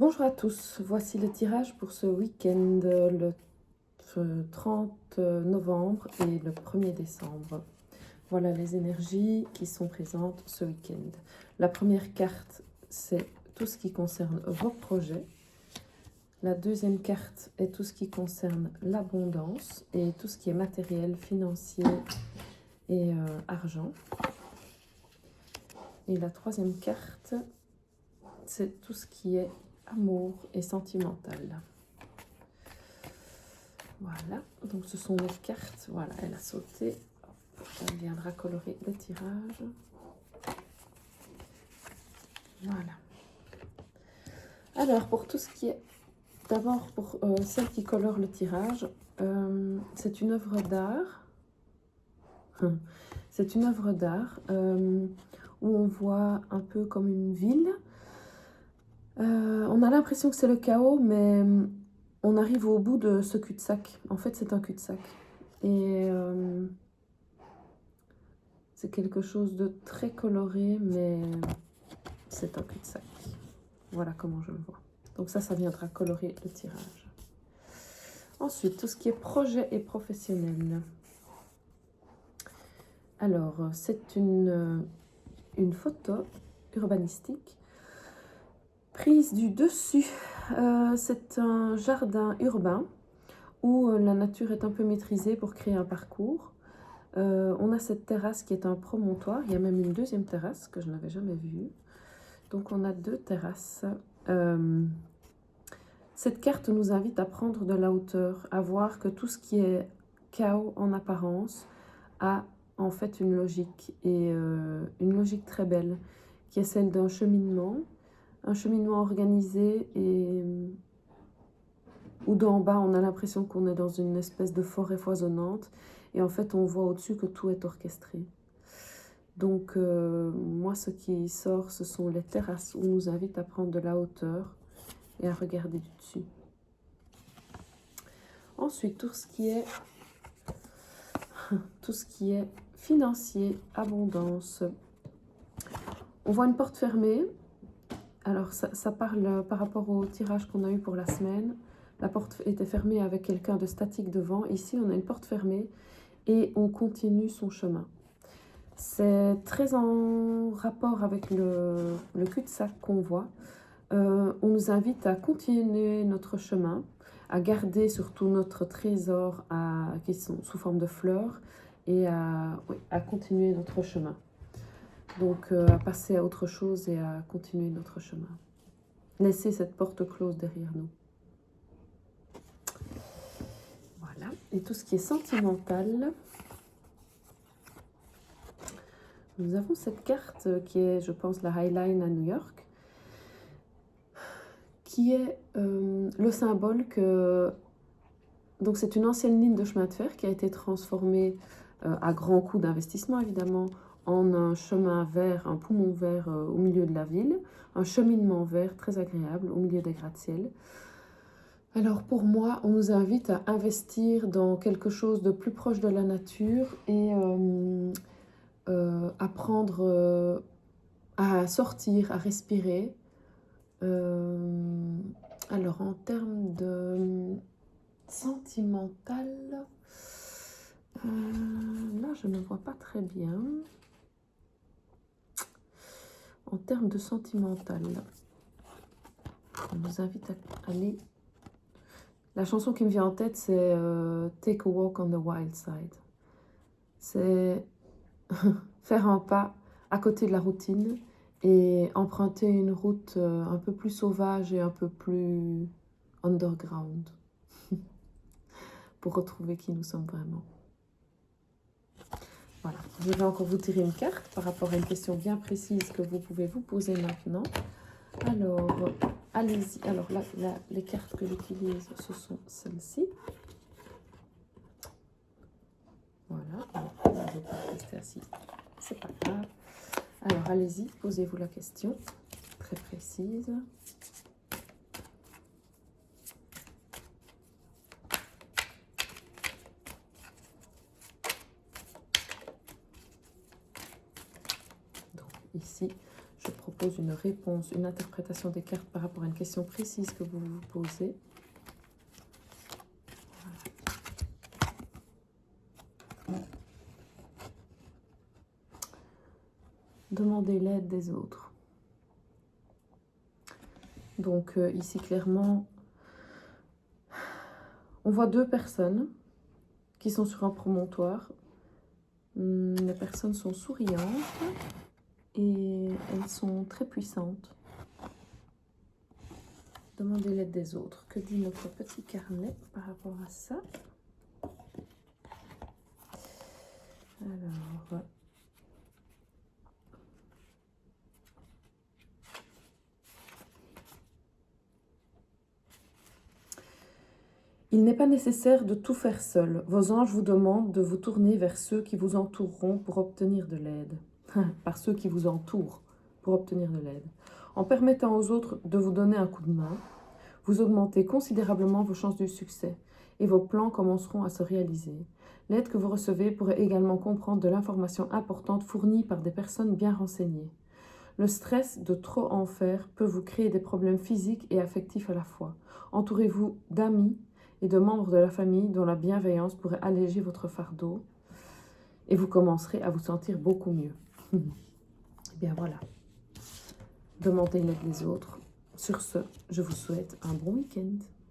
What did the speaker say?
Bonjour à tous, voici le tirage pour ce week-end, le 30 novembre et le 1er décembre. Voilà les énergies qui sont présentes ce week-end. La première carte, c'est tout ce qui concerne vos projets. La deuxième carte est tout ce qui concerne l'abondance et tout ce qui est matériel, financier et argent. Et la troisième carte, c'est tout ce qui est amour et sentimental. Voilà, donc ce sont les cartes. Voilà, elle a sauté. Elle viendra colorer le tirage. Voilà. Alors, pour tout ce qui est... D'abord, pour celle qui colore le tirage, c'est une œuvre d'art. C'est une œuvre d'art où on voit un peu comme une ville. On a l'impression que c'est le chaos, mais on arrive au bout de ce cul-de-sac. En fait, c'est un cul-de-sac. Et c'est quelque chose de très coloré, mais c'est un cul-de-sac. Voilà comment je le vois. Donc ça viendra colorer le tirage. Ensuite, tout ce qui est projet et professionnel. Alors, c'est une photo urbanistique prise du dessus. C'est un jardin urbain où la nature est un peu maîtrisée pour créer un parcours. On a cette terrasse qui est un promontoire. Il y a même une deuxième terrasse que je n'avais jamais vue. Donc on a deux terrasses. Cette carte nous invite à prendre de la hauteur, à voir que tout ce qui est chaos en apparence a en fait une logique, et une logique très belle, qui est celle d'un cheminement organisé, et où d'en bas on a l'impression qu'on est dans une espèce de forêt foisonnante, et en fait on voit au-dessus que tout est orchestré. Donc moi ce qui sort, ce sont les terrasses où on nous invite à prendre de la hauteur et à regarder du dessus. Ensuite, tout ce qui est financier, abondance. On voit une porte fermée. Alors ça parle par rapport au tirage qu'on a eu pour la semaine. La porte était fermée avec quelqu'un de statique devant. Ici, on a une porte fermée et on continue son chemin. C'est très en rapport avec le cul-de-sac qu'on voit. On nous invite à continuer notre chemin, à garder surtout notre trésor qui sont sous forme de fleurs, et à continuer notre chemin. Donc à passer à autre chose et à continuer notre chemin. Laisser cette porte close derrière nous. Voilà. Et tout ce qui est sentimental. Nous avons cette carte qui est, je pense, la High Line à New York, qui est le symbole que... Donc c'est une ancienne ligne de chemin de fer qui a été transformée à grands coûts d'investissement, évidemment, en un chemin vert, un poumon vert au milieu de la ville, un cheminement vert très agréable au milieu des gratte-ciel. Alors pour moi, on nous invite à investir dans quelque chose de plus proche de la nature et apprendre à sortir, à respirer. Alors en termes de sentimental, là je ne vois pas très bien. En termes de sentimental, on nous invite à aller... La chanson qui me vient en tête, c'est Take a Walk on the Wild Side. C'est faire un pas à côté de la routine et emprunter une route un peu plus sauvage et un peu plus underground pour retrouver qui nous sommes vraiment. Voilà, je vais encore vous tirer une carte par rapport à une question bien précise que vous pouvez vous poser maintenant. Alors, allez-y. Alors là, les cartes que j'utilise, ce sont celles-ci. Voilà, alors, je ne vais pas rester assis, c'est pas grave. Alors, allez-y, posez-vous la question, très précise. Donc, ici, je propose propose une réponse, une interprétation des cartes par rapport à une question précise que vous vous posez. Demandez l'aide des autres. Donc ici, clairement, on voit deux personnes qui sont sur un promontoire. Les personnes sont souriantes et elles sont très puissantes. Demandez l'aide des autres. Que dit notre petit carnet par rapport à ça? Alors, il n'est pas nécessaire de tout faire seul. Vos anges vous demandent de vous tourner vers ceux qui vous entoureront pour obtenir de l'aide. Par ceux qui vous entourent pour obtenir de l'aide. En permettant aux autres de vous donner un coup de main, vous augmentez considérablement vos chances de succès et vos plans commenceront à se réaliser. L'aide que vous recevez pourrait également comprendre de l'information importante fournie par des personnes bien renseignées. Le stress de trop en faire peut vous créer des problèmes physiques et affectifs à la fois. Entourez-vous d'amis et de membres de la famille dont la bienveillance pourrait alléger votre fardeau et vous commencerez à vous sentir beaucoup mieux. Eh bien voilà, demandez l'aide des autres. Sur ce, je vous souhaite un bon week-end.